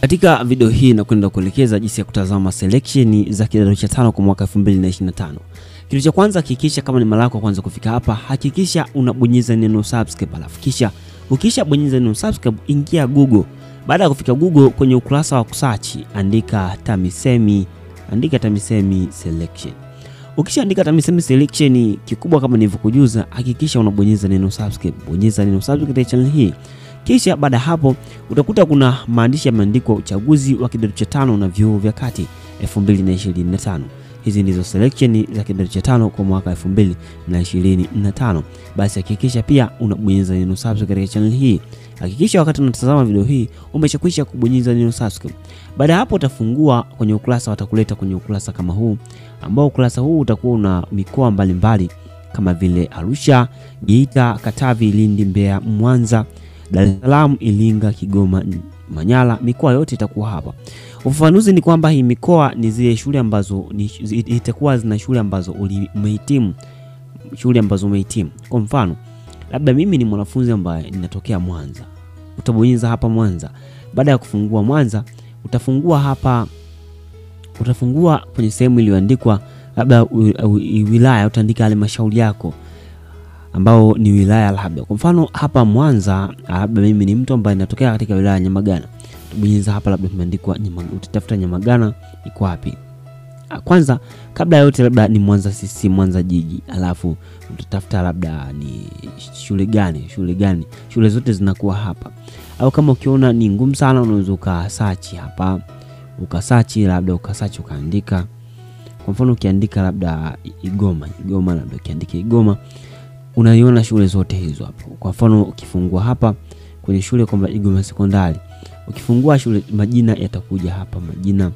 Katika video hii nakwenda kuelekeza jinsi ya kutazama selection za kidato cha 5 kwa mwaka 2025. Kitu cha kwanza, hakikisha kama ni mara yako kwanza kufika hapa, hakikisha unabonyeza neno subscribe, alafu kisha ukishabonyeza neno subscribe ingia Google. Baada ya kufika Google, kwenye ukurasa wa kusearch andika TAMISEMI selection. Ukishaandika TAMISEMI selection, kikubwa kama nilivyokujuza, hakikisha unabonyeza neno subscribe. Bonyeza neno subscribe katika channel hii. Kisha baada hapo utakuta kuna maandishi yameandikwa uchaguzi wa kidato cha 5 na vyuo vya kati 2025. Hizi ndizo selection za kidato cha 5 kwa mwaka 2025. Basi hakikisha pia unabonyeza neno subscribe katika channel hii. Hakikisha wakati unatazama video hii umeshakwisha kubonyeza neno subscribe. Baada hapo utafungua kwenye ukurasa, watakuleta kwenye ukurasa kama huu, ambao ukurasa huu utakuwa una mikoa mbalimbali kama vile Arusha, Geita, Katavi, Lindi, Mbeya, Mwanza, Dar es Salaam, Iringa, Kigoma, Manyara. Mikoa yote itakuwa hapa. Ufafanuzi ni kwamba hii mikoa ni zile shule ambazo itakuwa zina shule ambazo umehitimu. Kwa mfano, labda mimi ni mwanafunzi ambaye ninatokea Mwanza. Utabonyeza hapa Mwanza. Baada ya kufungua Mwanza, utafungua kwenye sehemu iliyoandikwa labda wilaya, utaandika halmashauri yako ambao ni wilaya labda. Kwa mfano hapa Mwanza, labda mimi ni mtu ambaye natokea katika wilaya ya Nyamagana. Tubonyeza hapa, labda tumeandikwa Nyamagana, utatafuta Nyamagana iko wapi. Kwanza kabla yote labda ni Mwanza CC, Mwanza jiji, alafu utatafuta labda ni shule gani. Shule zote zinakuwa hapa. Au kama ukiona ni ngumu sana, unaweza ukasearch hapa, labda ukaandika. Kwa mfano ukiandika labda Igoma, labda ukiandika Igoma, unaiona shule zote hizo hapo. Kwa mfano ukifungua hapa kwenye shule kwamba Igoma Sekondari, ukifungua shule, majina yatakuja hapa, majina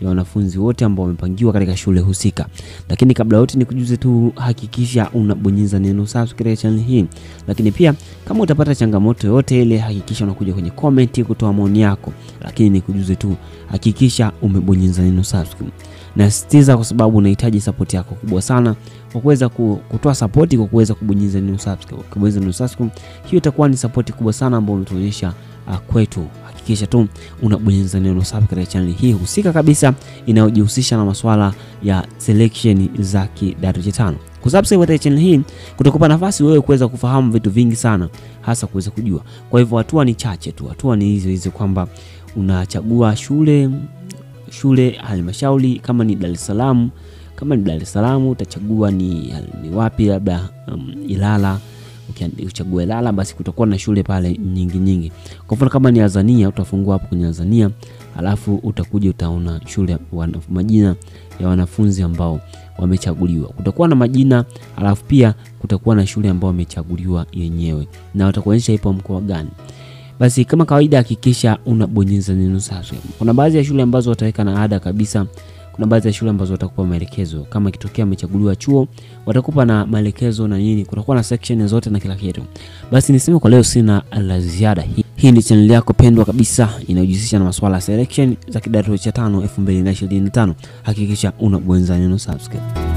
ya wanafunzi wote ambao wamepangiwa katika shule husika. Lakini kabla yote nikujuze tu, hakikisha unabonyeza neno subscribe katika channel hii. Lakini pia kama utapata changamoto yote ile, hakikisha unakuja kwenye comment kutoa maoni yako. Lakini nikujuze tu, hakikisha umebonyeza neno subscribe. Nasisitiza kwa sababu unahitaji support yako kubwa sana kwa kuweza kutoa support, kwa kuweza kubonyeza neno subscribe. Kubonyeza neno subscribe, hiyo itakuwa ni support kubwa sana ambayo unatuonyesha kwetu. Hakikisha tu unabonyeza neno subscribe katika channel hii husika kabisa inayojihusisha na masuala ya selection za kidato cha 5. Kusubscribe katika channel hii kutakupa nafasi wewe kuweza kufahamu vitu vingi sana, hasa kuweza kujua. Kwa hivyo hatua ni chache tu. Hatua ni hizo kwamba unachagua shule halmashauri. Kama ni Dar es Salaam, utachagua ni wapi, labda Ilala. Ukichagua Ilala, basi kutakuwa na shule pale nyingi. Kwa mfano kama ni Tanzania, utafungua hapo kwenye Tanzania, alafu utakuja utaona shule, majina ya wanafunzi ambao wamechaguliwa. Kutakuwa na majina, alafu pia kutakuwa na shule ambao wamechaguliwa yenyewe, na watakuonyesha ipo mkoa gani. Basi kama kawaida, hakikisha unabonyeza neno subscribe. Kuna baadhi ya shule ambazo wataweka na ada kabisa. Kuna baadhi ya shule ambazo watakupa maelekezo. Kama ikitokea umechaguliwa chuo, watakupa na maelekezo na nini. Kutakuwa na section zote na kila kitu. Basi niseme kwa leo sina la ziada. Hii ni channel yako pendwa kabisa inayojihusisha na masuala ya selection za kidato cha 5 2025. Hakikisha unabonyeza neno subscribe.